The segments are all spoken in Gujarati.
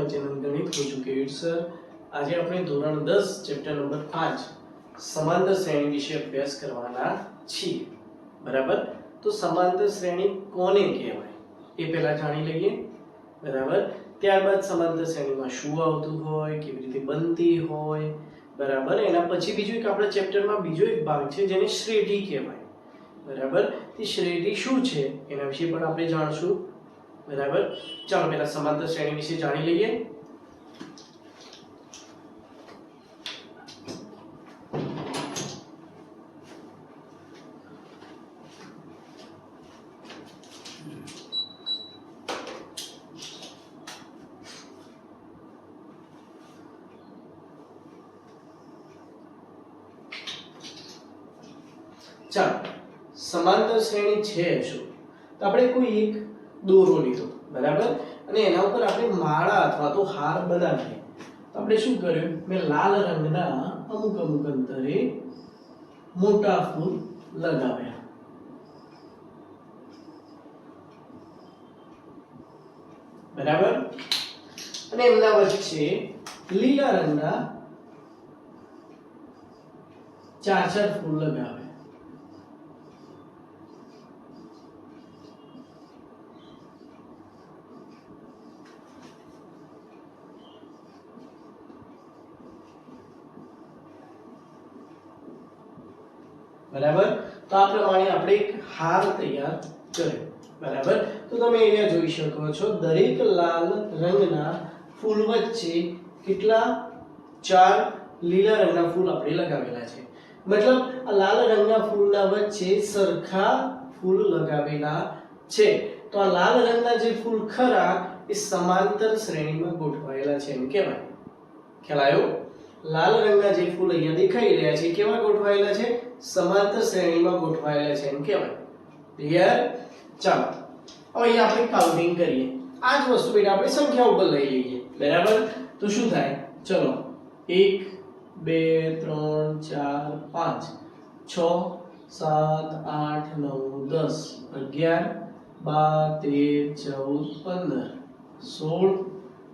माय चैनल गणित हो चुके सर। आज આપણે ધોરણ 10 ચેપ્ટર નંબર 5 સમાંતર શ્રેણી વિશે અભ્યાસ કરવાના છીએ। બરાબર, તો સમાંતર શ્રેણી કોને કહેવાય એ પહેલા જાણી લઈએ। બરાબર, ત્યારબાદ સમાંતર શ્રેણીમાં શું આવતું હોય, કેવી રીતે બનતી હોય। બરાબર, એના પછી બીજું એક આપણા ચેપ્ટરમાં બીજો એક ભાગ છે જેને શ્રેણી કહેવાય। બરાબર, તે શ્રેણી શું છે એના વિશે પણ આપણે જાણશું। बराबर, चलो पहला समांतर श्रेणी विषय जानी लीजिए। चलो समांतर श्रेणी छे शू तो આપણે કોઈ એક દોરો લીધો, બરાબર, અને એના ઉપર આપણે માળા અથવા તો હાર બનાવીએ। તો આપણે શું કર્યું, મેં લાલ રંગના અમુક અંતરે મોટા ફૂલ લગાવ્યા। બરાબર, અને એમના વચ્ચે લીલા રંગના 4 ફૂલ લગાવ્યા। बराबर, तो आ प्रमाणे આપણે એક હાર તૈયાર કર્યો। બરાબર, તો તમે અહીંયા જોઈ શકો છો દરેક લાલ રંગના ફૂલ વચ્ચે કેટલા 4 લીલા રંગના ફૂલ આપણે લગાવેલા છે। મતલબ આ લાલ રંગના ફૂલના વચ્ચે સરખા ફૂલ લગાવેલા છે। તો આ લાલ રંગના જે ફૂલ ખરા એ સમાંતર શ્રેણીમાં ગોઠવાયેલા છે એમ કહેવાય। ખ્યાલ આવ્યો? લાલ રંગના જે ફૂલ અહીંયા દેખાઈ રહ્યા છે કેવા ગોઠવાયેલા છે, સમાંતર શ્રેણીમાં ગોઠવાયેલા છે એમ કહેવાય। ક્લિયર? ચાલો હવે અહીંયા આપણે કાઉન્ટિંગ કરીએ। આ જ વસ્તુ બેટા આપણે સંખ્યા ઉપર લઈ લઈએ। બરાબર, તો શું થાય, ચલો 1 2 3 4 5 6 7 8 9 10 11 12 13 14 15 16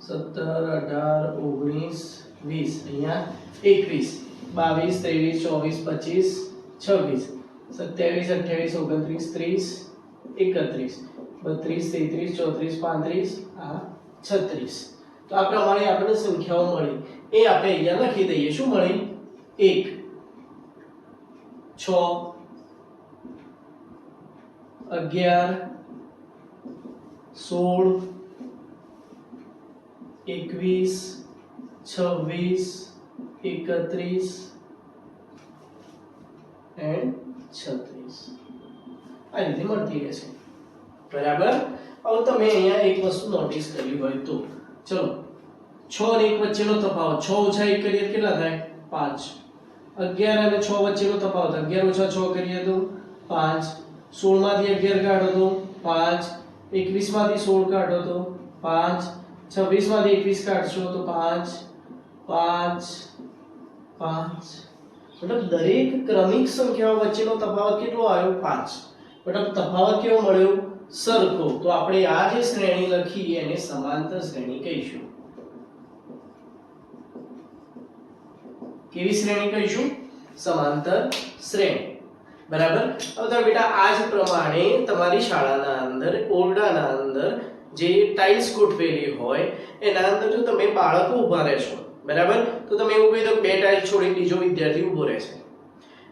17 18 19 20 અહીંયા 21 22 23 24 25 26 27 28 29 30 31 32 33 34 35 આ 36। તો આ પ્રમાણે આપણને સંખ્યાઓ મળી, એ આપણે અહીંયા લખી દઈએ। શું મળી? 1 6 11 16 21 26 31 and 36 આ રીતે મળતી રહેશે। બરાબર, હવે તમે અહીંયા એક વસ્તુ નોટિસ કરી હોય તો ચલો 6 અને 1 વચ્ચેનો તફાવત 6 ઓછા 1 કરીએ કેટલા થાય? 5। 11 અને 6 વચ્ચેનો તફાવત 11 ઓછા 6 કરીએ તો 5। 16 માંથી 11 કાઢો તો 5। 21 માંથી 16 કાઢો તો 5। 26 માંથી 21 કાઢશો તો 5 5 5। मतलब દરેક ક્રમિક સંખ્યાઓ વચ્ચેનો તફાવત કેટલો આવ્યો? 5। मतलब તફાવત કેવો મળ્યો? સરખો। તો આપણે આ જે શ્રેણી લખી એને સમાંતર શ્રેણી કહીશું। કેવી શ્રેણી કહીશું? સમાંતર શ્રેણી। બરાબર, હવે તો બેટા આ જ પ્રમાણે તમારી શાળાના અંદર ઓરડાના અંદર જે ટાઇલ્સ ગોઠવેલી હોય એના અંદર જો તમે બાળકો ઊભા રહેશો, બરાબર, તો તમે એવું કહી દો 2 ટાઇલ્સ છોડીને બીજો વિદ્યાર્થી ઊભો રહેશે,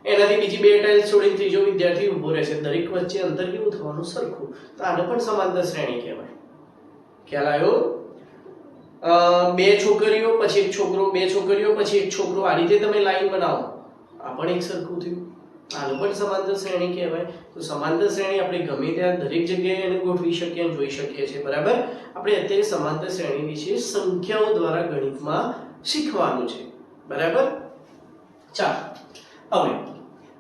એનાથી બીજી 2 ટાઇલ્સ છોડીને ત્રીજો વિદ્યાર્થી ઊભો રહેશે, દરેક વચ્ચે અંતર કેવું થવાનું? સરખું। તો આને પણ સમાંતર શ્રેણી કહેવાય। ખ્યાલ આવ્યો? 2 છોકરીઓ પછી એક છોકરો, 2 છોકરીઓ પછી એક છોકરો, આ રીતે તમે લાઈન બનાવો, આ પણ એક સરખું થયું। આને પણ સમાંતર શ્રેણી કહેવાય। તો સમાંતર શ્રેણી આપણે ગમે ત્યાં દરેક જગ્યાએ એને ગોઠવી શકીએ અને જોઈ શકીએ છીએ। બરાબર, આપણે અત્યારે સમાંતર શ્રેણી વિશે સંખ્યાઓ દ્વારા ગણિતમાં શીખવાનું છે। બરાબર, ચાલો હવે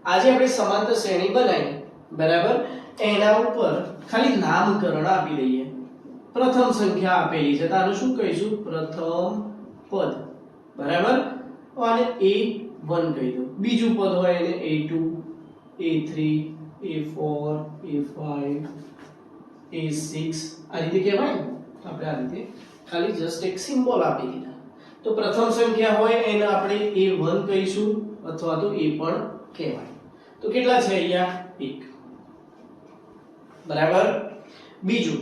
આજે આપણે સમાંતર શ્રેણી બનાવી, બરાબર, એના ઉપર ખાલી નામકરણ આપી દઈએ। પ્રથમ સંખ્યા આપેલી છે, તારું શું કહીશું? પ્રથમ પદ। બરાબર, આને A1 કહી દો। બીજું પદ હોય એને A2 A3 A4 A5 A6 આ રીતે કહેવાય। આપણે આ રીતે ખાલી જસ્ટ એક સિમ્બોલ આપી દીધા. તો પ્રથમ સંખ્યા હોય એને આપણે a1 કહીશું અથવા તો a પણ કહેવાય. તો કેટલા છે અહીંયા 1. બરાબર. બીજું,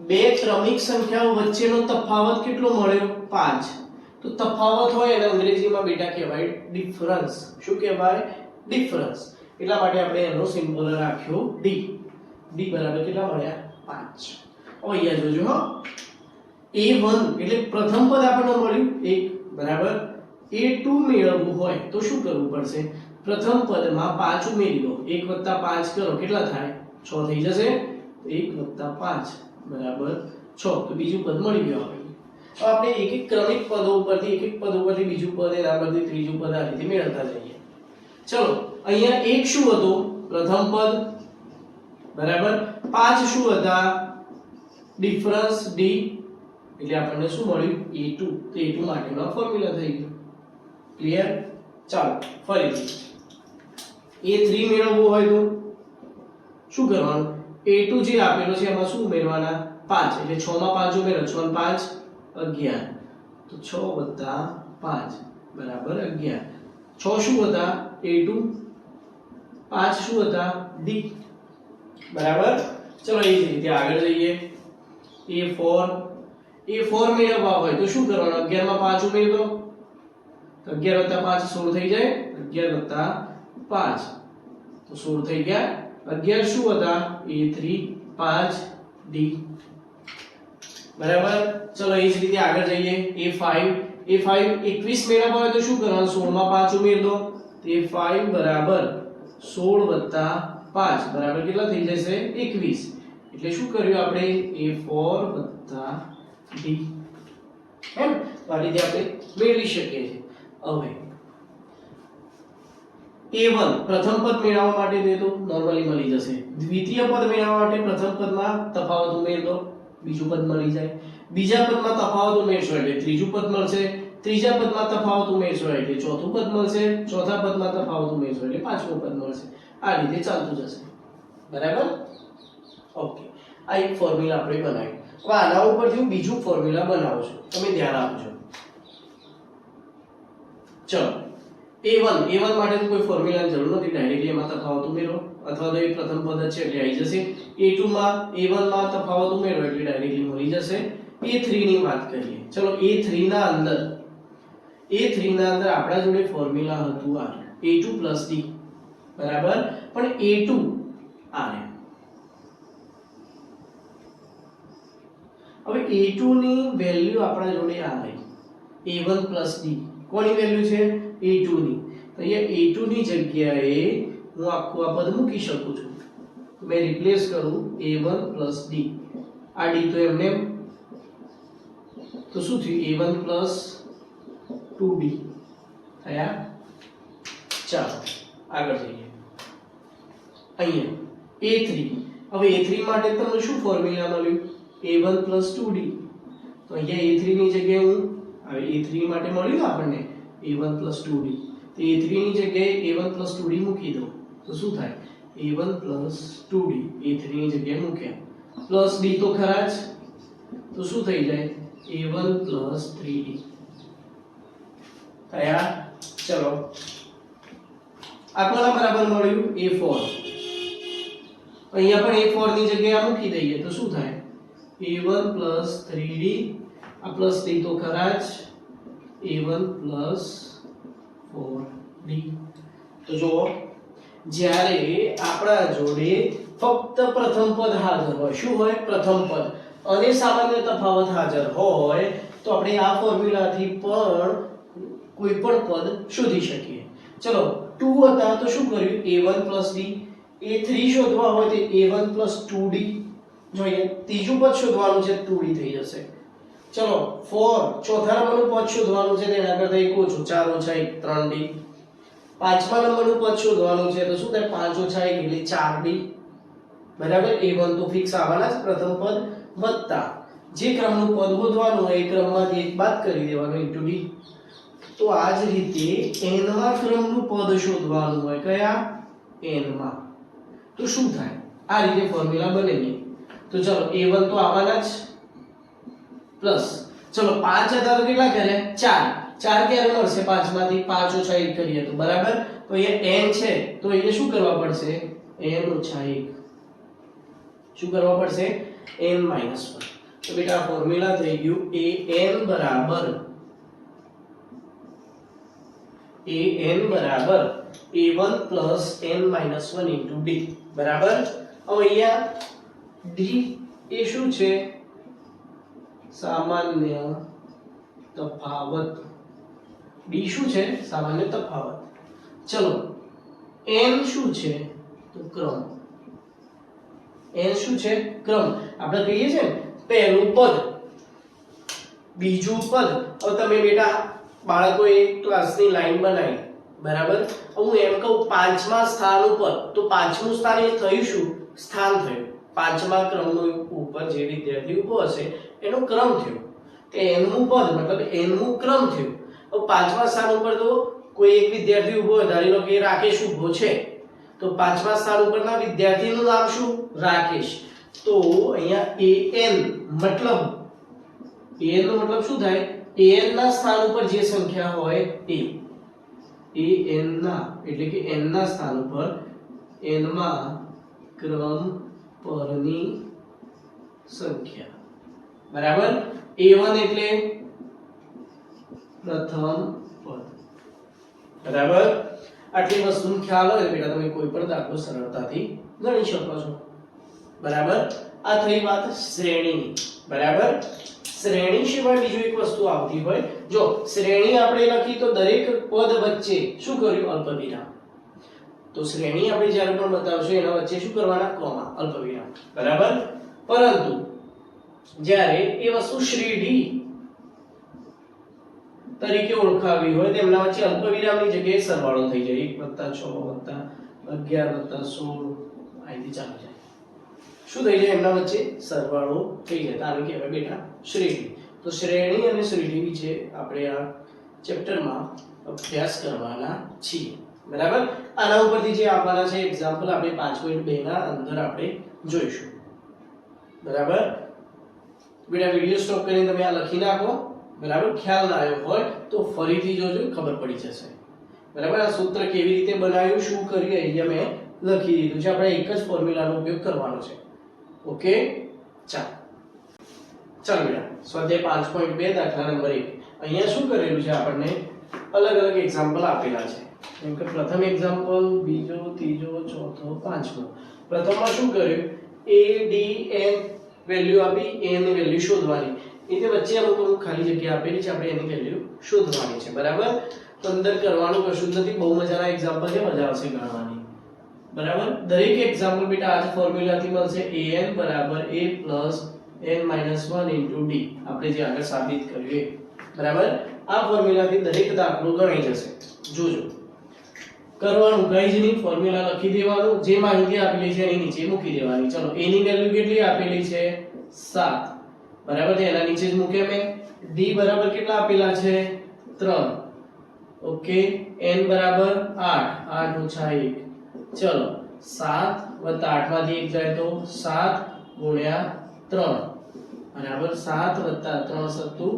બે ક્રમિક સંખ્યાઓ વચ્ચેનો તફાવત કેટલો મળ્યો? 5. તો તફાવત હોય એને અંગ્રેજીમાં બેટા કહેવાય ડિફરન્સ. શું કહેવાય? ડિફરન્સ. એટલા માટે આપણે એનો સિમ્બોલ રાખ્યો d. d બરાબર કેટલા મળ્યા? 5. હવે અહીંયા જોજો હો, a1 એટલે પ્રથમ પદ આપણને મળ્યું 1. બરાબર. a2 મેળવવું હોય તો શું કરવું પડશે? પ્રથમ પદમાં 5 ઉમેરી દો. 1 + 5 કરો કેટલા થાય? 6 થઈ જશે. 1 + 5 બરાબર 6. તો બીજું પદ મળી ગયું આપણને. હવે આપણે એક એક ક્રમિક પદો ઉપરથી એક એક પદ ઉપરથી બીજું પદ એના પરથી ત્રીજું પદ આ રીતે મેળવતા જઈએ. ચલો અહીંયા 1 શું હતું? પ્રથમ પદ. બરાબર. 5 શું હતા? Difference d. એટલે આપણને શું મળ્યું? a2. તો a2 માટેનો ફોર્મ્યુલા થઈ ગયો. ક્લિયર? ચાલો ફરીથી a3 મેળવવું હોય તો શું કરવાનું? a2 જે આપેલો છે એમાં શું ઉમેરવાના? 5. એટલે 6 માં 5 ઉમેરો. 6 ને 5 11. તો 6 + 5 બરાબર 11. 6 શું હતા? a2. 5 શું હતા? d. બરાબર. ચલો એ જ રીતે આગળ જઈએ. a4 મેળવવા હોય તો શું કરવાનું? 11 માં 5 ઉમેરી દો. 11 + 5 16 થઈ જાય. 11 + 5 તો 16 થઈ ગયા. 11 શું હતા? a3. 5 d. બરાબર. ચલો એ જ રીતે આગળ જઈએ. a5 21 મેળવવા હોય તો શું કરવાનું? 16 માં 5 ઉમેરી દો. તો a5 બરાબર 16 + 5 બરાબર કેટલા થઈ જશે? 21. એટલે શું કર્યું આપણે? a4 + d. એમ આ રીતે આપણે મેળવી શકીએ છીએ. હવે a1 પ્રથમ પદ મેળવવા માટે દે તો નોર્મલી મળી જશે. દ્વિતીય પદ મેળવવા માટે પ્રથમ પદમાં તફાવત ઉમેર દો, બીજું પદ મળી જાય. બીજા પદમાં તફાવત ઉમેરશો એટલે ત્રીજું પદ મળશે. ત્રીજા પદમાં તફાવત ઉમેરશો એટલે ચોથું પદ મળશે. ચોથા પદમાં તફાવત ઉમેરશો એટલે પાંચમું પદ મળશે. આ રીતે ચાલતું જશે. બરાબર. ઓકે, આ એક ફોર્મ્યુલા આપણે બનાવી. હવે આના ઉપરથી હું બીજું ફોર્મ્યુલા બનાવું છું. તમે ધ્યાન આપજો. ચલો a1 માટે તો કોઈ ફોર્મ્યુલાની જરૂર નથી. ડાયરેક્ટલી એમાં તફાવત ઉમેરો અથવા તો એ પ્રથમ પદ જ છે એટલે આવી જશે. a1 માં તફાવત ઉમેરો એટલે ડાયરેક્ટલી મળી જશે. a3 ની વાત કરીએ. ચલો a3 ના અંદર આપણા જોડે ફોર્મ્યુલા હતું આ a2 + d. બરાબર. પણ a2 આ રહે. હવે a2 ની વેલ્યુ આપણા જોડે આ રહી a1 + d. કોની વેલ્યુ છે? a2 ની. તો અહીંયા a2 ની જગ્યાએ હું આખું આ પદ મૂકી શકું છું. મેં રિપ્લેસ કરું a1 + d. આ d તો એમને તો શું થયું? a1 + 2d થયા. ચાલો આગળ જઈએ. અહીંયા a3. હવે a3 માટે તમને શું ફોર્મ્યુલા મળ્યું? a1 + 2d. તો અહીંયા a3 ની જગ્યાએ હું હવે a3 માટે મળ્યું આપણને a1 + 2d. તો a3 ની જગ્યાએ a1 + 2d મૂકી દો તો શું થાય? a1 + 2d. a3 ની જગ્યાએ મૂક્યા. પ્લસ d તો ખરા જ. તો શું થઈ જાય? a1 + 3d થયા. ચલો આ કોના બરાબર મળ્યું? a4. અહીંયા પણ a4 ની જગ્યાએ આ મૂકી દઈએ તો શું થાય? a1 + 3d. આ પ્લસ d તો ખરા જ. a1 + 4d. તો જો જ્યારે આપણા જોડે ફક્ત પ્રથમ પદ હાજર હોય, શું હોય? પ્રથમ પદ અને સામાન્ય તફાવત હાજર હોય તો આપણે આ ફોર્મ્યુલાથી પણ કોઈ પણ પદ શોધી શકીએ. ચલો 2 હતા તો શું કર્યું? a1 + d. a3 શોધવા હોય તો a1 + 2d. જોઈએ ત્રીજું પદ શોધવાનું છે 2d થઈ જશે. ચલો 4 ચોથા નંબરનું પદ શોધવાનું છે તેના કરતા એક ઓછું 4 - 1 3d. પાંચમા નંબરનું પદ શોધવાનું છે તો શું થાય? 5 - 1 એટલે 4d. બરાબર. a1 તો ફિક્સ આવવાના જ પ્રથમ પદ વત્તા જે ક્રમનું પદ શોધવાનું હોય એ ક્રમમાંથી એક બાદ કરી દેવાનું * d. તો આ જ રીતે n માં ક્રમનું પદ શોધવાનું હોય. કયા? n માં. તો શું થાય? આ રીતે ફોર્મ્યુલા બને. તો ચલો a1 તો આવવાના જ પ્લસ ચલો 5 હતા તો કેટલા કર્યા 4 4 ક્યારે મળશે 5 માંથી 5 ઓછા 1 કરીએ તો બરાબર તો અહીંયા n છે તો અહીંયા શું કરવા પડશે n ઓછા 1 શું કરવા પડશે n -1 તો બેટા ફોર્મ્યુલા થઈ ગયું an બરાબર a1 plus n minus 1 into d બરાબર હવે અહીંયા d એ શું છે સામાન્ય તફાવત d શું છે સામાન્ય તફાવત ચલો n શું છે તો ક્રમ n શું છે ક્રમ આપણે કહીએ છે ને પહેલું પદ બીજું પદ હવે તમે બેટા બાળકોએ ક્લાસની લાઈન બનાવી બરાબર હું એમ કહું પાંચમા સ્થાન ઉપર તો પાંચમું સ્થાન એ થયું શું સ્થાન થયું પાંચમા ક્રમનો ઉપર જે વિદ્યાર્થી ઊભો હશે એનો ક્રમ થયો કે nમું પદ મતલબ nમું ક્રમ થયું હવે પાંચમા સ્થાન ઉપર તો કોઈ એક વિદ્યાર્થી ઊભો હોય ધારી લો કે રાકેશ ઊભો છે તો પાંચમા સ્થાન ઉપરના વિદ્યાર્થીનું નામ શું રાકેશ તો અહીંયા an મતલબ an નો મતલબ શું થાય an ના સ્થાન ઉપર જે સંખ્યા હોય એ an ના એટલે કે n ના સ્થાન ઉપર n માં ક્રમ પરની સંખ્યા બરાબર a1 એટલે પ્રથમ પદ બરાબર આટલી વસ્તુનો ખ્યાલ હોય બેટા તમે કોઈ પણ દાખલો સરળતાથી ગણી શકો છો બરાબર આ થઈ વાત શ્રેણીની બરાબર શ્રેણી સિવાય બીજું એક વસ્તુ આવતી હોય જો શ્રેણી આપણે લખી તો દરેક પદ વચ્ચે શું કર્યું અલ્પવિરામ તો શ્રેણી આપણે જ્યારે પણ બતાવશું એના વચ્ચે શું કરવાના કોમા અલ્પવિરામ બરાબર પરંતુ જ્યારે એ વસ્તુ શ્રેણી તરીકે ઓળખાવી હોય તેમના વચ્ચે અલ્પવિરામની જગ્યાએ સરવાળો થઈ જાય 1 + 6 + 11 + 16 અહીંથી ચાલુ જાય શું થઈ જાય એમના વચ્ચે સરવાળો થઈ જાય આને કહેવાય બેટા શ્રેણી તો શ્રેણી અને શ્રેણી વિશે આપણે આ ચેપ્ટરમાં અભ્યાસ કરવાના છીએ બરાબર આના ઉપરથી જે આવવાના છે એક્ઝામ્પલ આપણે 5.2 ના અંદર આપણે જોઈશું બરાબર બેટા વિડિયો સ્ટોપ કરીને તમે આ લખી નાખો બરાબર ખ્યાલ ના આવ્યો હોય તો ફરીથી જોજો ખબર પડી જશે બરાબર આ સૂત્ર કેવી રીતે બનાવ્યું શું કર્યું અહીંયા મેં લખી દીધું છે આપણે એક જ ફોર્મ્યુલાનો ઉપયોગ કરવાનો છે ઓકે ચાલો બેટા સ્વાધ્યાય 5.2 દાખલા નંબર 1 અહીંયા શું કરેલું છે આપણને અલગ અલગ એક્ઝામ્પલ આપેલા છે જેમ કે પ્રથમ એક્ઝામ્પલ બીજો ત્રીજો ચોથો પાંચમો પ્રથમમાં શું કર્યું a d n વેલ્યુ આપી a ની વેલ્યુ શોધવાની એટલે વચ્ચે અમુક ખાલી જગ્યા આપેલી છે આપણે એની વેલ્યુ શોધવાની છે બરાબર તો અંદર કરવાનું કશું જ નથી બહુ મજાના એક્ઝામ્પલ છે મજા આવશે ગણવાની બરાબર દરેક એક્ઝામ્પલ બેટા આ જ ફોર્મ્યુલાથી મળશે an બરાબર a plus n minus 1 into d આપણે જે આગળ સાબિત કર્યું એ બરાબર આ ફોર્મ્યુલાથી દરેક દાખલો ગણાઈ જશે જોજો કરવાનું કઈ જ નહીં ફોર્મ્યુલા લખી દેવાનું જે માહિતી આપેલી છે એની નીચે મૂકી દેવાની ચલો a ની વેલ્યુ કેટલી આપેલી છે 7 બરાબર છે એના નીચે જ મૂકે મેં d બરાબર કેટલા આપેલા છે 3 ઓકે n બરાબર 8 8 ઓછા 1 ચલો 7 વત્તા 8 માંથી 1 જાય તો 7 ગુણ્યા 3 બરાબર 7 વત્તા 3 સત્તુ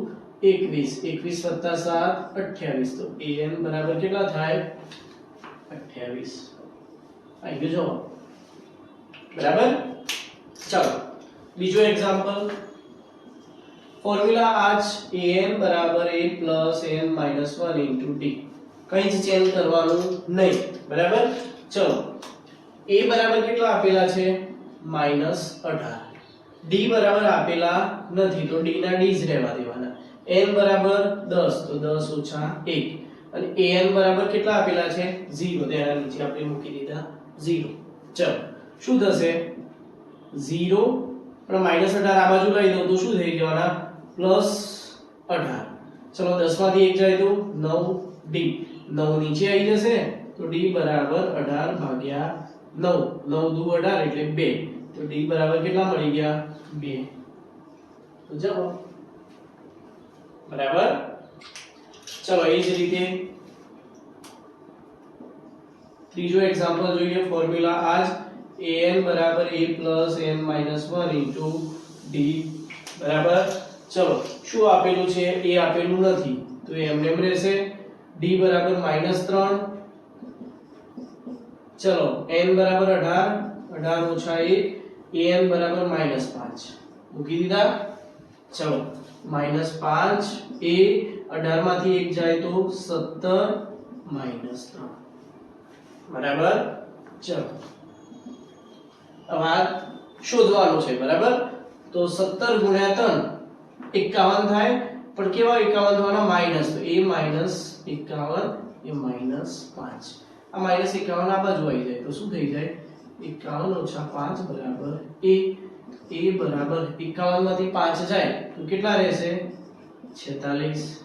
21 21 વત્તા 7 28 તો an બરાબર કેટલા થાય 28 આવી ગયો બરાબર ચલો બીજો એક્ઝામ્પલ ફોર્મ્યુલા આજ an બરાબર a plus n minus 1 into d કંઈ જ ચેન્જ કરવાનું નહીં બરાબર ચલો a બરાબર કેટલા આપેલા છે -18 d બરાબર આપેલા નથી તો d ના d જ રહેવા દેવાના n બરાબર 10 તો 10 ઓછા 1 અને an બરાબર કેટલા આપેલા છે 0 તેના નીચે આપણે મૂકી દીધા 0 ચલો શું થશે 0 પણ -18 આ બાજુ લઈ દઉં તો શું થઈ જવાના +18 ચલો 10 માંથી 1 જાય તો 9d 9 નીચે આવી જશે તો d બરાબર 18 ભાગ્યા 9 9 દુ 18 એટલે 2 તો d બરાબર કેટલા મળી ગયા 2 તો જવાબ બરાબર ચલો એ જ રીતે ત્રીજો એક્ઝામ્પલ જોઈએ ફોર્મ્યુલા આજ an બરાબર a plus n minus 1 into d બરાબર ચલો શું આપેલું છે એ આપેલું નથી તો એ એમને એમ રહેશે d બરાબર -3 ચલો n બરાબર 18 18 ઓછા 1 an બરાબર -5 મૂકી દીધા ચલો -5 એ 18 માંથી 1 જાય તો 17 -3 બરાબર ચલો હવે આ શોધવાનું છે બરાબર તો 17 ગુણ્યા 3 51 થાય પણ કેવા 51 થવાના માઈનસ તો a -51 એ -5 આ -51 આ બાજુ આવી જાય તો શું થઈ જાય 51 - 5 બરાબર a બરાબર 51 માંથી 5 જાય તો કેટલા રહેશે 46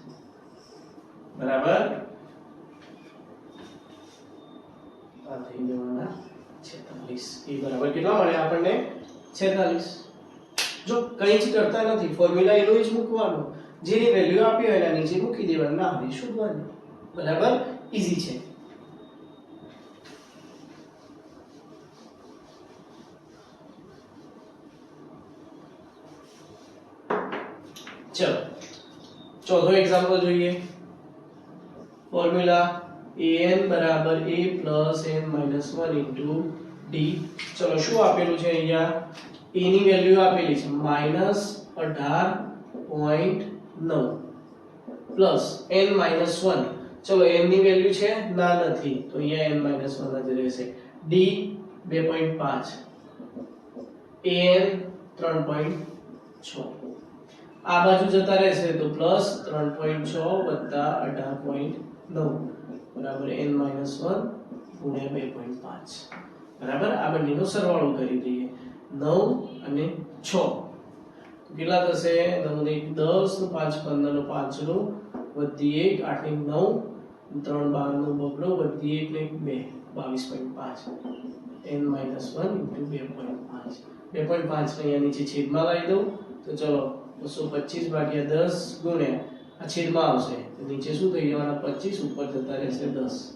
બરાબર આ થઈ જવાના 46 એ બરાબર કેટલા મળે આપણને 46 જો કંઈ જ કરતા નથી ફોર્મ્યુલા એનો જ મૂકવાનો જેની વેલ્યુ આપી હોય એના નીચે મૂકી દેવાનું ના હોય શોધવાનું બરાબર ઈઝી છે ચલો ચોથો એક્ઝામ્પલ જોઈએ ફોર્મ્યુલા an બરાબર a plus n minus 1 into d ચલો શું આપેલું છે અહીંયા a ની વેલ્યુ આપેલી છે -18.9 પ્લસ n minus 1 ચલો n ની વેલ્યુ છે ના નથી તો અહીંયા n minus 1 જ રહેશે d 2.5 an 3.6 આ બાજુ જતા રહેશે તો પ્લસ 3.6 વત્તા 18.9 બરાબર n - 1 ગુણ્યા 2.5 બરાબર આ બંનેનો સરવાળો કરી દઈએ 9 અને 6 તો કેટલા થશે 9 ને 1 10 5 15 નો 5 નો વધી 1 8 ને 9 3 12 નો બગડો વધી 1 ને 2 22.5 n - 1 * 2.5 2.5 ને અહીંયા નીચે છેદમાં લાવી દઉં તો ચલો 225 ભાગ્યા 10 ગુણ્યા આ છેદમાં આવશે તો નીચે શું થઈ જવાના 25 ઉપર જતા રહેશે 10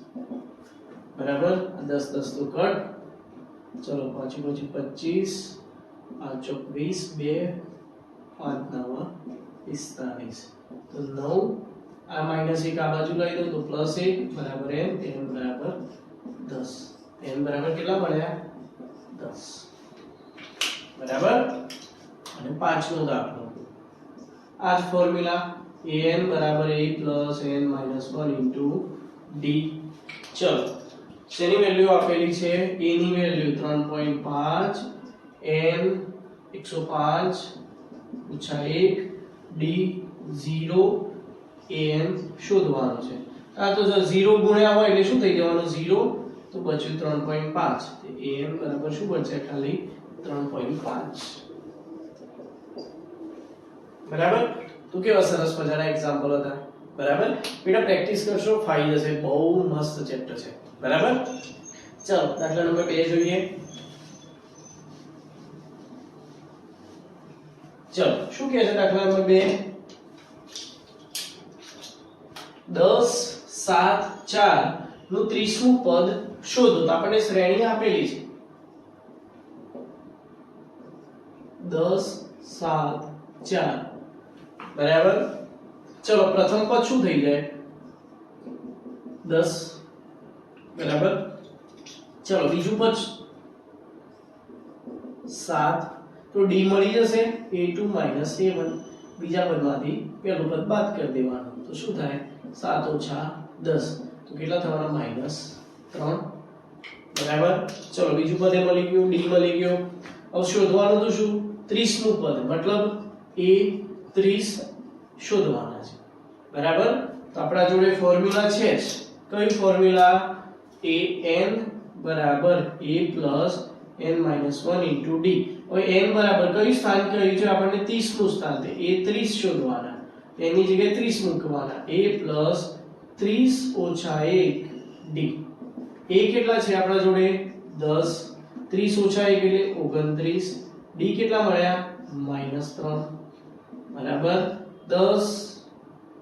બરાબર આ 10 10 તો કટ ચલો 5 5 25 5 ચોક 20 2 5 9 45 તો 9 આ -1 આ બાજુ લઈ દઉં તો +1 બરાબર n n બરાબર 10 n બરાબર કેટલા મળ્યા 10 બરાબર અને પાંચમો દાખલો આ જ ફોર્મ્યુલા an બરાબર a plus n minus 1 into d ચલો શેની વેલ્યુ આપેલી છે a ની વેલ્યુ 3.5 n 105 ઓછા 1 d 0 an શોધવાનું છે આ તો જો 0 ગુણ્યા હોય એટલે શું થઈ જવાનું 0 તો બચ્યું 3.5 તો an બરાબર શું બચશે ખાલી 3.5 બરાબર તો કેવા સરસ મજાના એક્ઝામ્પલ હતા બરાબર બેટા પ્રેક્ટિસ કરશો ફાઈ જશે બહુ મસ્ત ચેપ્ટર છે બરાબર ચલો દાખલા નંબર 2 જોઈએ ચલો શું કહે છે દાખલા નંબર 2 10 7 4 નું 30મું પદ શોધો તો આપણને શ્રેણી આપેલી છે 10 7 4 બરાબર ચલો પ્રથમ પદ શું થઈ જાય 10 બરાબર ચલો બીજું પદ 7 તો d મળી જશે a2 - a1 બીજા પદમાંથી પહેલું પદ બાદ કરી દેવાનું તો શું થાય 7 ઓછા 10 તો કેટલા થવાના -3 બરાબર ચલો બીજું પદ એ મળી ગયું d મળી ગયો હવે શોધવાનું તો શું 30મું પદ મતલબ a 30 શોધવાના છે બરાબર તો આપણા જોડે ફોર્મ્યુલા છે જ કઈ ફોર્મ્યુલા an બરાબર a plus n minus 1 into d હવે n બરાબર કયું સ્થાન કહ્યું છે આપણને 30 નું સ્થાન છે a 30 શોધવાના એની જગ્યાએ 30 મૂકવાના a plus 30 ઓછા 1 d a કેટલા છે આપણા જોડે 10 30 ઓછા 1 એટલે 29 d કેટલા મળ્યા -3 બરાબર 10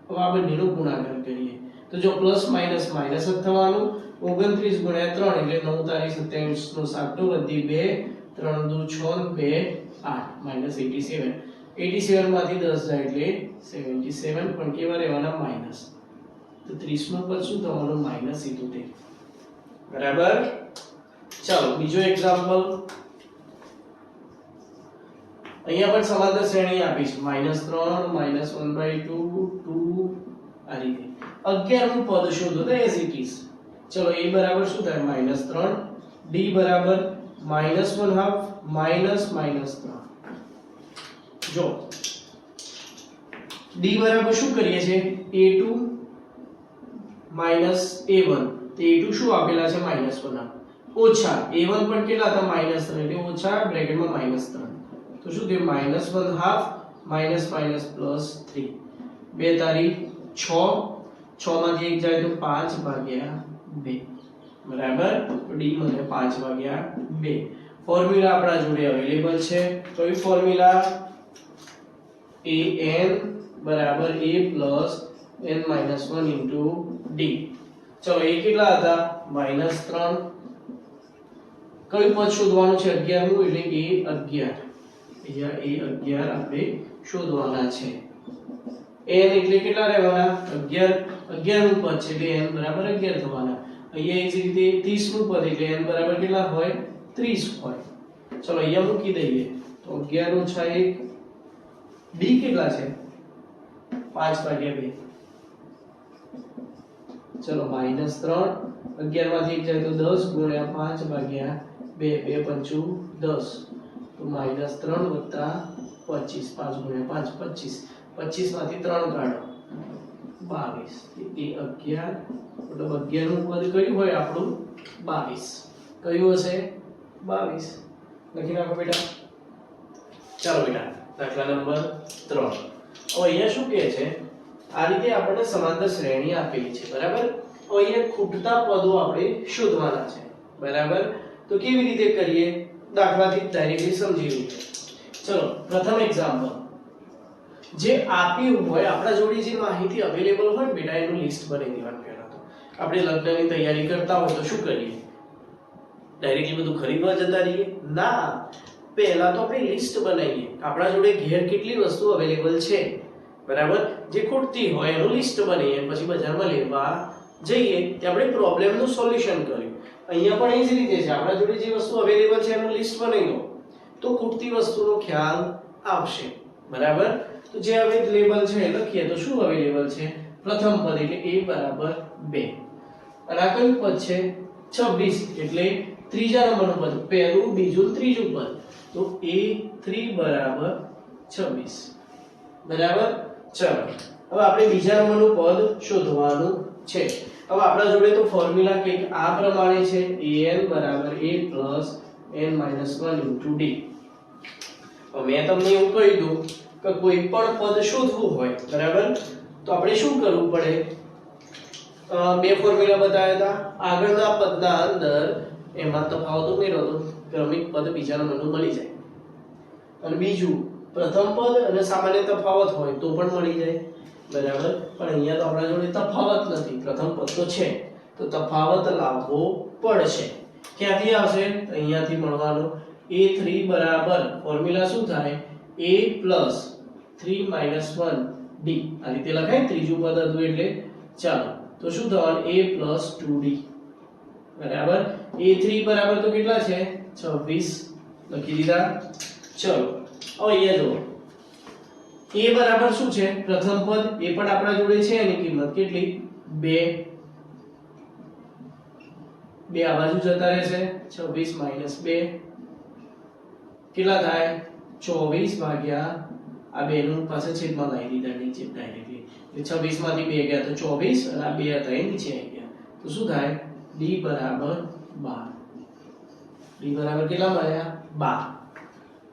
હવે આ બંનેનો ગુણાકાર કરીએ તો જો પ્લસ માઈનસ માઈનસ જ થવાનું 29 ગુણ્યા 3 એટલે 9 તારીખ 27 નો 7 વધી 2 3 દુ 6 2 8 -87 87 માંથી 10 જાય એટલે 77 પણ કેવા રહેવાના માઈનસ. તો 30 નું પદ શું થવાનું -77. બરાબર. ચાલો બીજો એક્ઝામ્પલ. અહીંયા પણ સમાંતર શ્રેણી આપી છે -3 -1/2 2 આ રીતે. 11 નું પદ શોધો તો એઝ ઇટ ઇઝ. ચલો a બરાબર શું થાય -3, d બરાબર -1/2 -3. જો d બરાબર શું કરીએ છે a2 a1. તો a2 શું આપેલા છે -1 ઓછા a1 પણ કેટલા હતા -3 એટલે ઓછા બ્રેકેટમાં -3. તો શું થયું -1/2 -3. 2 તારી 6 6 માંથી 1 જાય તો 5/2. બરાબર. તો d મને 5/2. ફોર્મ્યુલા આપણા જોડે અવેલેબલ છે. કઈ ફોર્મ્યુલા an બરાબર a plus n minus 1 into d. ચલો એ કેટલા હતા -3. કયું પદ શોધવાનું છે 11 નું એટલે a11. અહીંયા a11 આપણે શોધવાના છે. n એટલે કેટલા રહેવાના 11 નું પદ છે એટલે n બરાબર 11 થવાના. અહીંયા એ જ રીતે 30 નું પદ એટલે n બરાબર કેટલા હોય 30 હોય. ચલો અહીંયા મૂકી દઈએ તો 11 ઓછા 1 d કેટલા છે 5/2. ચલો -3 11 માંથી 1 જાય તો 10 ગુણ્યા 5/2 2 5 10. તો -3 વત્તા 25 5 ગુણ્યા 5 25 25 માંથી 3 કાઢો 22. એ 11 મતલબ 11 નું પદ કયું હોય આપણું 22. કયું હશે 22. લખી નાખો બેટા. ચાલો બેટા દાખલા નંબર 3. હવે અહીંયા શું કહે છે આ રીતે આપણને સમાંતર શ્રેણી આપેલી છે. બરાબર. હવે અહીંયા ખૂટતા પદો આપણે શોધવાના છે. બરાબર. તો કેવી રીતે કરીએ દાખલાથી ડાયરેક્ટલી સમજી લઈએ. ચલો પ્રથમ એક્ઝામ્પલ. જે આપ્યું હોય આપણા જોડે જે માહિતી અવેલેબલ હોય બેટા એનું લિસ્ટ બનાવી દેવાનું. પહેલા તો આપણે લગ્નની તૈયારી કરતા હોય તો શું કરીએ ડાયરેક્ટલી બધું ખરીદવા જતા રહીએ ના. પહેલા તો આપણે લિસ્ટ બનાવીએ આપણા જોડે ઘેર કેટલી વસ્તુ અવેલેબલ છે. બરાબર. જે ખૂટતી હોય એનું લિસ્ટ બનાવીએ પછી બજારમાં લેવા જઈએ તે આપણે પ્રોબ્લેમનું સોલ્યુશન કર્યું. અહીંયા પણ એ જ રીતે છે આપણા જોડે જે વસ્તુ અવેલેબલ છે એનું લિસ્ટ બનાવી લો તો ખૂટતી વસ્તુનો ખ્યાલ આવશે. બરાબર. તો જે અવેલેબલ છે લખીએ તો શું અવેલેબલ છે પ્રથમ પદ એટલે a બરાબર 2 અને આ કયું પદ છે 26 એટલે ત્રીજા નંબરનું પદ પહેલું બીજું ત્રીજું પદ. તો a3 બરાબર 26. બરાબર. ચલો હવે આપણે બીજા નંબરનું પદ શોધવાનું છે. હવે આપણા જોડે તો ફોર્મ્યુલા કંઈક આ પ્રમાણે છે an બરાબર a plus n minus 1 into d. હવે મેં તમને એવું કહી દઉં કે કોઈ પણ પદ શોધવું હોય બરાબર તો આપણે શું કરવું પડે બે ફોર્મ્યુલા બતાવ્યા હતા. આગળના પદના અંદર એમાં તફાવત ઉમેરો તો ક્રમિક પદ બીજા નંબરનું મળી જાય. અને બીજું પ્રથમ પદ અને સામાન્ય તફાવત હોય તો પણ મળી જાય. બરાબર. પણ અહીંયા તો આપણા જોડે તફાવત નથી પ્રથમ પદ તો છે તો તફાવત લાવવો પડશે. ક્યાંથી આવશે અહીંયાથી મળવાનું a3 બરાબર ફોર્મ્યુલા શું થાય a plus 3 minus 1 d. આ રીતે લખાય ત્રીજું પદ હતું એટલે. ચાલો તો શું થવાનું a plus 2d. બરાબર. a3 બરાબર તો કેટલા છે 26 લખી દીધા. ચલો હવે અહીંયા જુઓ a બરાબર શું છે પ્રથમ પદ એ પણ આપણા જોડે છે એની કિંમત કેટલી 2 આ બાજુ જતા રહેશે 26 minus 2 કેટલા થાય 24 ભાગ્યા આ બે નું પાસે છેદમાં લાવી દીધા નીચે ડાયરેક્ટલી એટલે 26 માંથી 2 ગયા તો 24 અને આ બે હતા એ નીચે આવી ગયા તો શું થાય d બરાબર 12. d બરાબર કેટલા મળ્યા 12.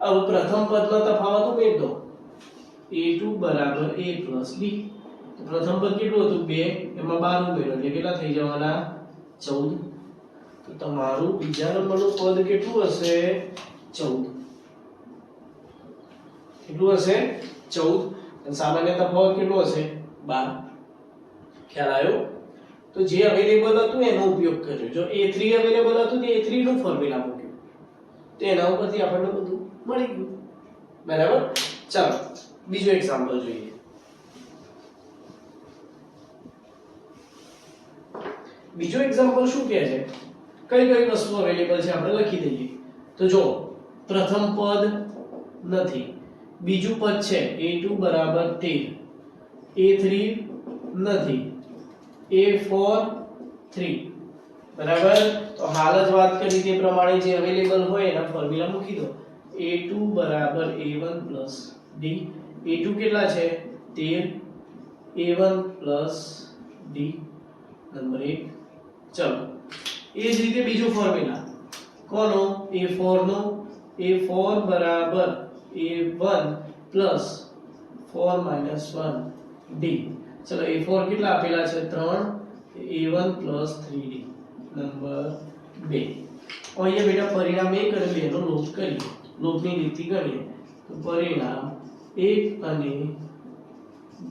હવે પ્રથમ પદનો તફાવત ઉમેરી દો a2 બરાબર a plus b. તો પ્રથમ પદ કેટલું હતું 2 એમાં 12 ઉમેરો એટલે કેટલા થઈ જવાના 14. તો તમારું બીજા નંબરનું પદ કેટલું હશે 14. કેટલું હશે 14 અને સામાન્ય તફાવત કેટલો હશે 12. ખ્યાલ આવ્યો. તો જે અવેલેબલ હતું એનો ઉપયોગ કર્યો. જો a3 અવેલેબલ હતું તો a3 નું ફોર્મ્યુલા મૂક્યું તો એના ઉપરથી આપણને બધું મળી ગયું. બરાબર. ચાલો બીજો એક્ઝામ્પલ જોઈએ. બીજો એક્ઝામ્પલ શું કહે છે, કઈ કઈ વસ્તુ અવેલેબલ છે આપણે લખી દઈએ. તો જો પ્રથમ પદ નથી, બીજું પદ છે a2 બરાબર 13, a3 નથી, a4 3 બરાબર. તો હાલ જ વાત કરી તે પ્રમાણે જે અવેલેબલ હોય એના ફોર્મ્યુલા મૂકી દો. a2 બરાબર a1 પ્લસ d, a2 કેટલા છે 13, a1 પ્લસ d નંબર 1. ચલો એ જ રીતે બીજો ફોર્મ્યુલા કોનો, a4 નો, a4 બરાબર a1 પ્લસ 4 માઈનસ 1 d. ચલો a4 કેટલા આપેલા છે 3, a1 પ્લસ 3d નંબર 2. અહીંયા બેટા પરિણામ 1 અને 2 નો લોપ કરીએ, લોપની રીતિ ગણીએ. તો પરિણામ 1 અને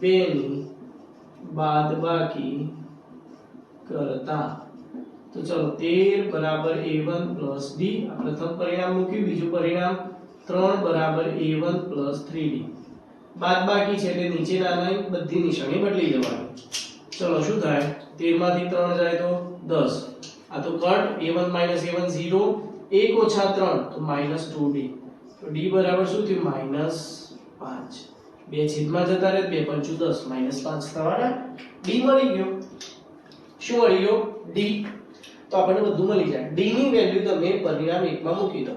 2 ની બાદબાકી કરતા, તો ચલો 13 બરાબર a1 પ્લસ d, આ પ્રથમ પરિણામ મૂક્યું, બીજું પરિણામ 3 બરાબર a1 પ્લસ 3d. બાદબાકી છે એટલે નીચેનાની બધી નિશાની બદલી જવાની. ચલો શું થાય, 13 માંથી 3 જાય તો 10, આ તો કટ, a1 માઈનસ a1 0, 1 ઓછા 3 તો માઈનસ 2d. તો d બરાબર શું થયું -5. બે છેદમાં જતા રહે, 2 5 10, -5 થવાના. d મળી ગયો. શું મળી ગયો d. તો આપણને બધું મળી જાય. d ની વેલ્યુ તમે પરિણામ 1 માં મૂકી દો.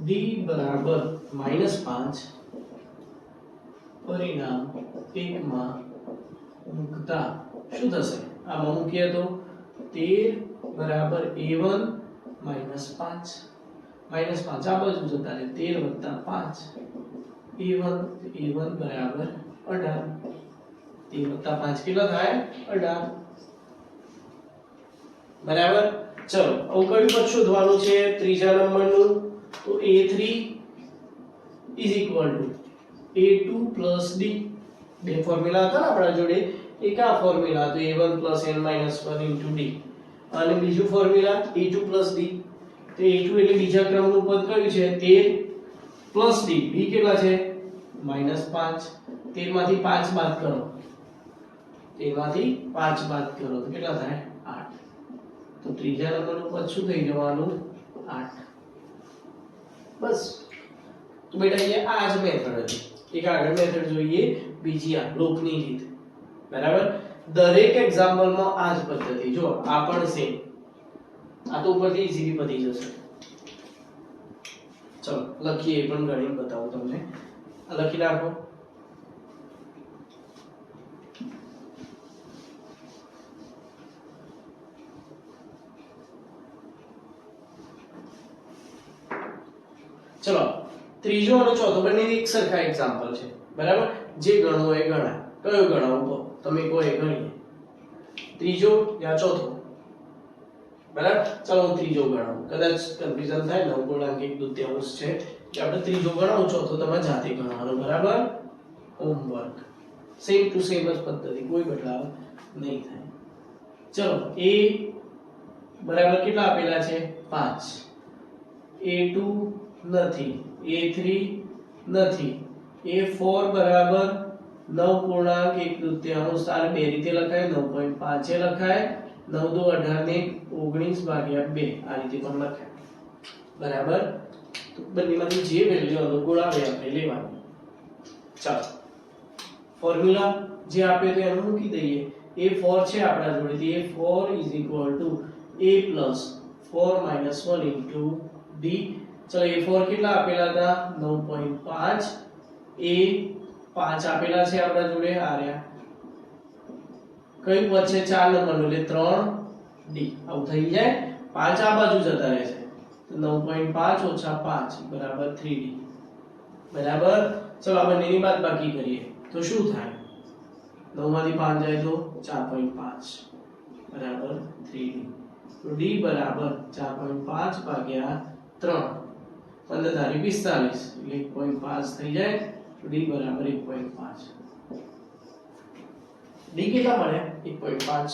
d બરાબર -5 પરિણામ 1 માં મૂકતા શું થશે, આમાં મૂકીએ તો 13 બરાબર a1 -5, -5 આ બાજુ જતા રહે, 13 + 5 a1 બરાબર 18, 13 + 5 કેટલા થાય 18 બરાબર. ચલો હવે કયું પદ શોધવાનું છે, ત્રીજા નંબરનું. તો a3 a2 + d. બે ફોર્મ્યુલા હતા ને આપણા જોડે, એક આ ફોર્મ્યુલા હતો a1 + n - 1 * d, અને બીજું ફોર્મ્યુલા a2 + d. તો a2 એટલે બીજા ક્રમનું પદ કયું છે 13 + d, d કેટલા છે -5, 13 માંથી 5 બાદ કરો, 13 માંથી 5 બાદ કરો તો કેટલા થાય 8. તો ત્રીજા નંબરનું પદ શું થઈ જવાનું 8. બસ. તો બેટા અહીંયા આ જ મેથડ હતી. એક આગળ મેથડ જોઈએ, બીજી આ લોપની રીત. બરાબર. દરેક એક્ઝામ્પલમાં આ જ પદ્ધતિ. જો આ પણ સેમ, આ તો ઉપરથી ઈઝીલી પતી જશે. ચલો લખીએ, એ પણ ગણીને બતાવું તમને. આ લખી નાખો. ચલો ત્રીજો અને ચોથો બંને એક સરખા એક્ઝામ્પલ છે. બરાબર. જે ગણવો એ ગણાય. કયો ગણાવું તો તમે કહો એ ગણીએ, ત્રીજો યા ચોથો. બરાબર. ચલો હું ત્રીજો ગણાવું, કદાચ કન્ફ્યુઝન થાય. 9.1/2 છે કે આપણે ત્રીજો ગણાવું, ચોથો તમે જાતે ગણવાનો. બરાબર. હોમવર્ક સેમ ટુ સેમ જ પદ્ધતિ, કોઈ બદલાવ નહીં થાય. ચલો a બરાબર કેટલા આપેલા છે 5, a2 નથી, a3 નથી, a4 બરાબર 9.1/2. તારે બે રીતે લખાય, 9.5 એ લખાય, 9 2 18 ને 19 ભાગ્યા 2 આ રીતે પણ લખાય. બરાબર. તો બંનેમાંથી જે વેલ્યુ અનુકૂળ આવે આપણે લેવાની. ચાલો ફોર્મ્યુલા જે આપે તો એનું મૂકી દઈએ. a4 છે આપણા જોડે, a4 a plus 4 minus 1 into d. ચલો a4 કેટલા આપેલા હતા 9.5, a5 આપેલા છે આપણા જોડે આ રહ્યા. કયું પદ છે 4 નંબરનું એટલે 3d. આવું થઈ જાય. 5 આ બાજુ જતા રહે છે તો 9.5 - 5 બરાબર 3d. બરાબર. ચલો આ બંનેની બાદબાકી કરીએ તો શું થાય, 9 માંથી 5 જાય તો 4.5 બરાબર 3d. તો d બરાબર 4.5 ભાગ્યા 3, 15 ધારી 45 એટલે 1.5 થઈ જાય. તો d બરાબર 1.5. d કેટલા મળે 1.5.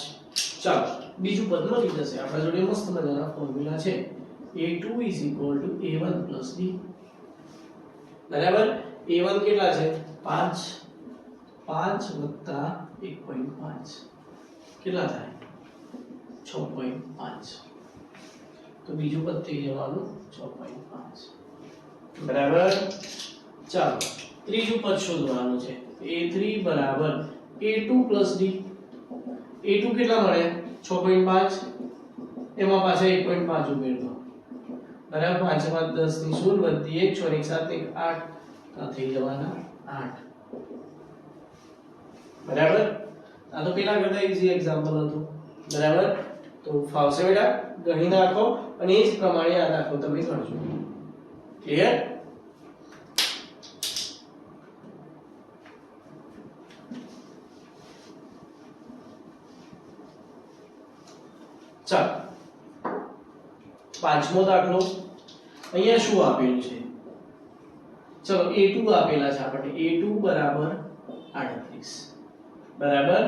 ચાલો બીજું પદ મળી જશે આપણા જોડે. મસ્ત મજાના ફોર્મ્યુલા છે, a2 is equal to a1 plus d બરાબર a1 કેટલા છે 5 5 વત્તા 1.5 કેટલા થાય 6.5 તો બીજું પદ થઈ જવાનું 6.5 બરાબર ચાલો ત્રીજું પદ શોધવાનું છે a3 બરાબર a2 plus d a2 કેટલા મળે 6.5 એમાં પાછા 1.5 ઉમેર દો બરાબર 5 5 10 ની 0 વધી 1 6 ની 7 ની 8 તો થઈ જવાના 8 બરાબર આ તો પેલા કરતા ઈઝી એક્ઝામ્પલ હતું બરાબર તો ફાવશે બેટા ગણી નાખો અને એ જ પ્રમાણે આ દાખલો તમે ગણજો ક્લિયર ચાલો પાંચમો દાખલો અહીંયા શું આપેલું છે ચલો a2 આપેલા છે આપણને a2 બરાબર 38 બરાબર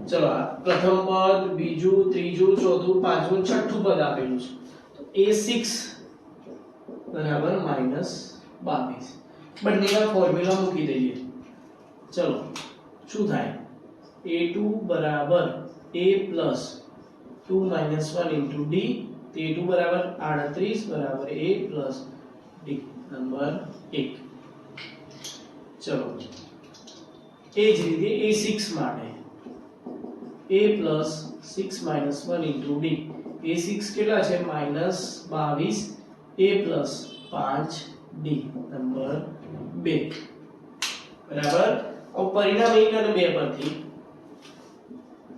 ચલો આ પ્રથમ પદ બીજું ત્રીજું ચોથું પાંચમું છઠ્ઠું પદ આપેલું છે તો a6 બરાબર -22 બંનેના ફોર્મ્યુલા મૂકી દઈએ ચલો શું થાય a2 બરાબર a plus 2 minus 1 into d तो a2 बराबर 38 बराबर a plus d नंबर 1 चलो ए જ રીતે a6 માટે a plus 6 minus 1 into d a6 કેટલા છે -22 a plus 5 d નંબર 2 બરાબર अब परिणाम 1 અને 2 પરથી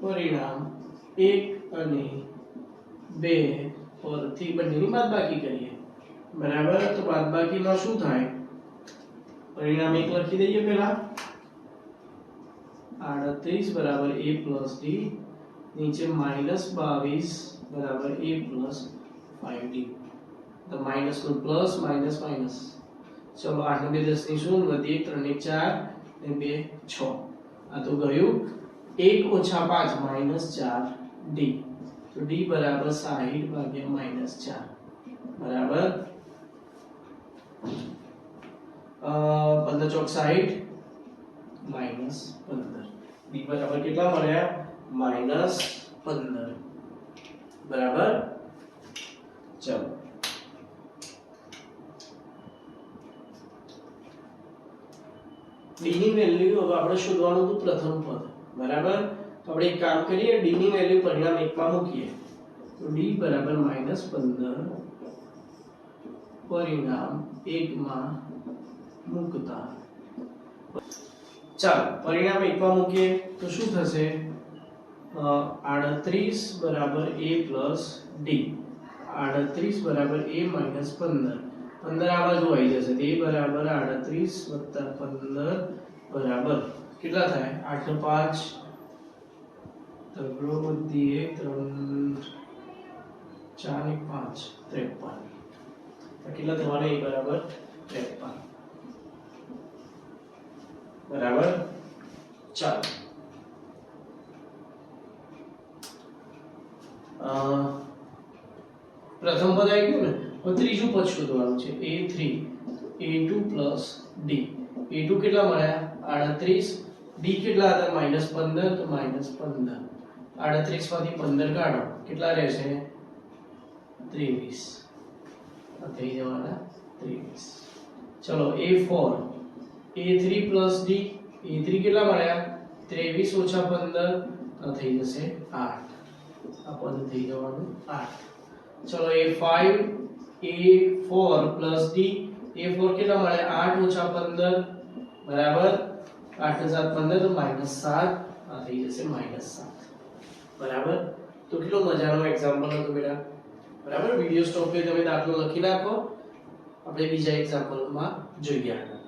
પરિણામ 1 અને 2 પરથી બંનેની બાદબાકી કરીએ બરાબર તો બાદબાકીમાં શું થાય પરિણામ 1 લખી દઈએ પહેલા 38 બરાબર a plus d નીચે -22 બરાબર a plus 5d તો માઈનસ નું પ્લસ માઈનસ માઈનસ ચલો 8 ને 2 10 ની 0 વધી 1 3 ને 4 ને 2 6 આ તો ગયું 1 ઓછા 5 -4d तो d बराबर 60 भाग्या -4 बराबर 15 ચોક 60 -15 d बराबर કેટલા મળ્યા -15 બરાબર ચલો d ની વેલ્યુ હવે આપણે શોધવાનું હતું પ્રથમ પદ બરાબર तो આપણે એક કામ કરીએ d ની વેલ્યુ પરિણામ 1 માં મૂકીએ તો d બરાબર -15 પરિણામ 1 માં મૂકતા ચાલો પરિણામ 1 માં મૂકીએ તો શું થશે 38 બરાબર a plus d 38 બરાબર a minus 15 15 આ બાજુ આવી જશે તો a બરાબર 38 15 બરાબર કેટલા થાય 8 ને 5 तगड़ो दिए 3 4 ने 5 53 કેટલા થવાના એ બરાબર 53 બરાબર ચાલો પ્રથમ પદ આવી ગયું ને હવે ત્રીજું પદ શોધવાનું છે a3 a2 d a2 કેટલા મળ્યા 38 d કેટલા હતા -15 તો -15 38 માંથી 15 કાઢો કેટલા રહેશે 23 આ થઈ જવાના 23 ચલો a4 a3 d a3 કેટલા મળ્યા 23 ઓછા 15 આ થઈ જશે 8 આ પદ થઈ જવાનું 8 ચલો a5 a4 d a4 કેટલા મળ્યા 8 ઓછા 15 બરાબર 8 ને 7 15 તો -7 આ થઈ જશે -7 બરાબર તો કેટલો મજાનો એક્ઝામ્પલ હતો બેટા બરાબર વિડિયો સ્ટોપ કરી તમે દાખલો લખી નાખો આપણે બીજા એક્ઝામ્પલમાં જોઈએ આગળ